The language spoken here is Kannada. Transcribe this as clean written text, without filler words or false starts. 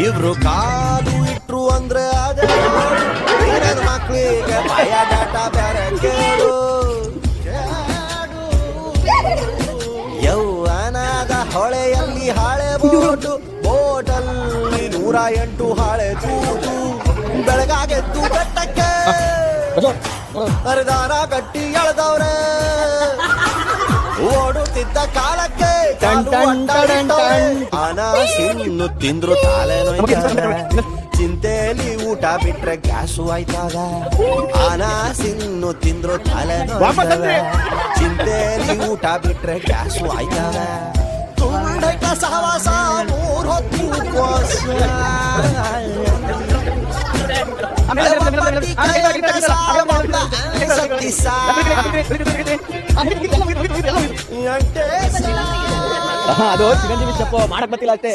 ಇವ್ರು ಕಾಲು ಇಟ್ರು ಅಂದ್ರೆ ಅದೇ ನನ್ನ ಮಕ್ಳಿಗೆ ಭಯ ಡಾಟ ಬೇರೆ ಕೇಳು ಯೌವನದ ಹೊಳೆಯಲ್ಲಿ ಹಾಳೆ ಬೋಟಲ್ಲಿ 108 ಹಾಳೆ ತೂತು ಬೆಳಗಾಗೆದ್ದು ಬೆಟ್ಟಕ್ಕೆ ಹರಿದಾರ ಕಟ್ಟಿ ಎಳೆದವ್ರೆ ಓಡುತ್ತಿದ್ದ ಕಾಲಕ್ಕೆ ಅನಾಸಿನ್ನು ತಿಂದ್ರು ತಾಲೆ ಚಿಂತೆಲಿ ಊಟ ಬಿಟ್ರೆ ಗ್ಯಾಸು ಆಯ್ತಾಗ ಅನಾಸಿನ್ನು ತಿಂದ್ರು ತಲೆ ಚಿಂತೆಲಿ ಊಟ ಬಿಟ್ರೆ ಗ್ಯಾಸು ಆಯ್ತಾಗ ತುಂಡಕ ಸಹವಾಸ 3 ಹೊತ್ತು ಉಪವಾಸ ಅದು ಚಿರಂಜೀವಿ ಚಪ್ಪ ಮಾಡಕ್ ಗೊತ್ತಿಲ್ಲ ಅಷ್ಟೇ.